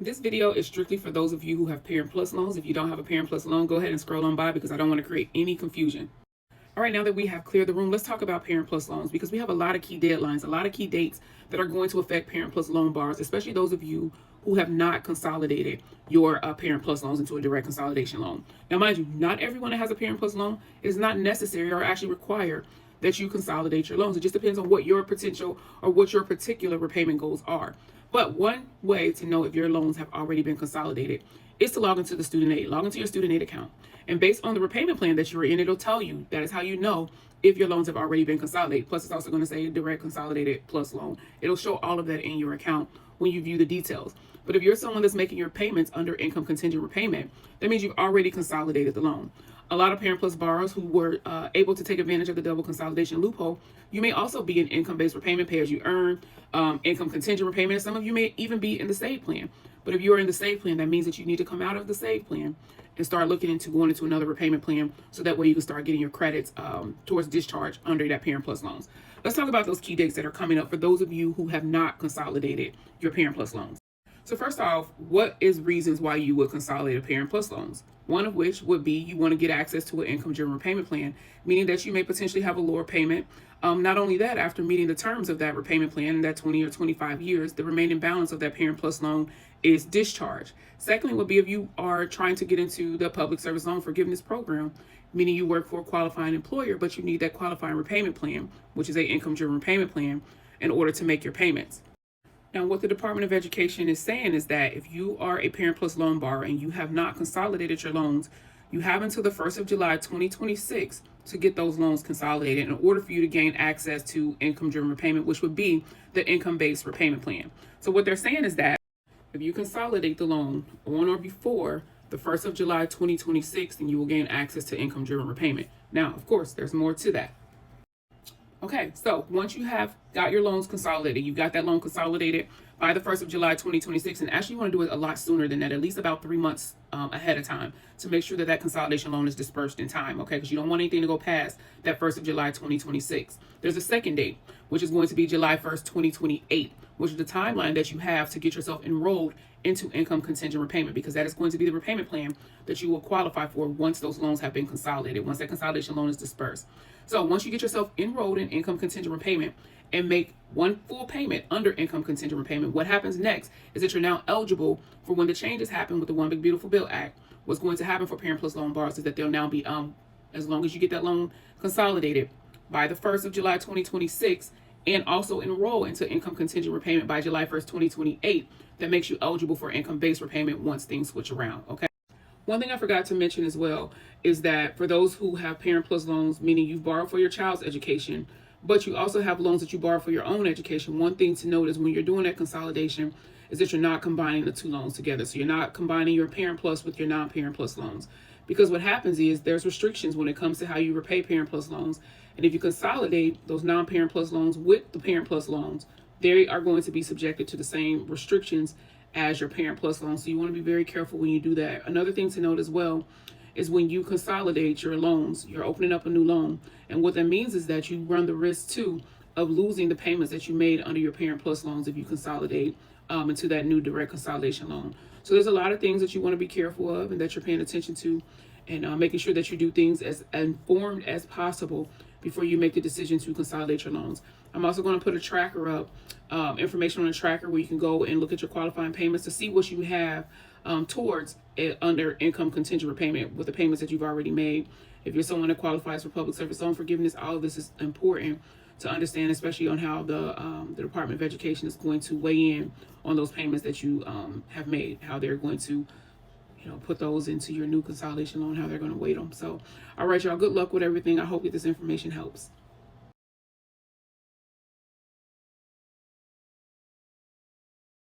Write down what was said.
This video is strictly for those of you who have Parent Plus loans. If you don't have a Parent Plus loan, go ahead and scroll on by because I don't want to create any confusion. All right, now that we have cleared the room, let's talk about Parent Plus loans because we have a lot of key deadlines, a lot of key dates that are going to affect Parent Plus loan borrowers, especially those of you who have not consolidated your Parent Plus loans into a direct consolidation loan. Now, mind you, not everyone that has a Parent Plus loan is not necessary or actually required that you consolidate your loans. It just depends on what your potential or what your particular repayment goals are. But one way to know if your loans have already been consolidated is to log into the student aid, log into your student aid account. And based on the repayment plan that you're in, it'll tell you that is how you know if your loans have already been consolidated. Plus, it's also going to say direct consolidated plus loan. It'll show all of that in your account when you view the details. But if you're someone that's making your payments under income contingent repayment, that means you've already consolidated the loan. A lot of Parent Plus borrowers who were able to take advantage of the double consolidation loophole, you may also be in income-based repayment, pay as you earn, income contingent repayment. Some of you may even be in the SAVE plan. But if you are in the SAVE plan, that means that you need to come out of the SAVE plan and start looking into going into another repayment plan so that way you can start getting your credits towards discharge under that Parent Plus loans. Let's talk about those key dates that are coming up for those of you who have not consolidated your Parent Plus loans. So first off, what is reasons why you would consolidate a Parent Plus loans? One of which would be you want to get access to an income-driven repayment plan, meaning that you may potentially have a lower payment. Not only that, after meeting the terms of that repayment plan, that 20 or 25 years, the remaining balance of that Parent Plus loan is discharged. Secondly, would be if you are trying to get into the Public Service Loan Forgiveness Program, meaning you work for a qualifying employer, but you need that qualifying repayment plan, which is an income-driven repayment plan, in order to make your payments. Now, what the Department of Education is saying is that if you are a Parent Plus loan borrower and you have not consolidated your loans, you have until the 1st of July 2026 to get those loans consolidated in order for you to gain access to income-driven repayment, which would be the income-based repayment plan. So what they're saying is that if you consolidate the loan on or before the 1st of July 2026, then you will gain access to income-driven repayment. Now, of course, there's more to that. Okay, so once you have got your loans consolidated, you got that loan consolidated by the 1st of July 2026, and actually you want to do it a lot sooner than that, at least about 3 months ahead of time to make sure that that consolidation loan is dispersed in time, okay? Because you don't want anything to go past that 1st of July 2026. There's a second date, which is going to be July 1st, 2028, which is the timeline that you have to get yourself enrolled into income contingent repayment, because that is going to be the repayment plan that you will qualify for once those loans have been consolidated, once that consolidation loan is dispersed. So once you get yourself enrolled in income contingent repayment and make one full payment under income contingent repayment, what happens next is that you're now eligible for when the changes happen with the One Big Beautiful Bill Act. What's going to happen for Parent Plus loan borrowers is that they'll now be, as long as you get that loan consolidated by the 1st of July 2026 and also enroll into income contingent repayment by July 1st, 2028, that makes you eligible for income-based repayment once things switch around, okay? One thing I forgot to mention as well is that for those who have Parent Plus loans, meaning you borrow for your child's education, but you also have loans that you borrow for your own education, one thing to note is when you're doing that consolidation is that you're not combining the two loans together. So you're not combining your Parent Plus with your non-Parent Plus loans. Because what happens is there's restrictions when it comes to how you repay Parent Plus loans. And if you consolidate those non-Parent Plus loans with the Parent Plus loans, they are going to be subjected to the same restrictions as your Parent Plus loan. So you want to be very careful when you do that. Another thing to note as well is when you consolidate your loans, you're opening up a new loan. And what that means is that you run the risk too of losing the payments that you made under your Parent Plus loans if you consolidate into that new direct consolidation loan. So there's a lot of things that you want to be careful of and that you're paying attention to, and making sure that you do things as informed as possible before you make the decision to consolidate your loans. I'm also going to put a tracker up, information on a tracker where you can go and look at your qualifying payments to see what you have towards it under income contingent repayment with the payments that you've already made. If you're someone that qualifies for public service loan forgiveness, all of this is important to understand, especially on how the Department of Education is going to weigh in on those payments that you have made, how they're going to put those into your new consolidation loan, how they're going to weight them. So, all right, y'all, good luck with everything. I hope that this information helps.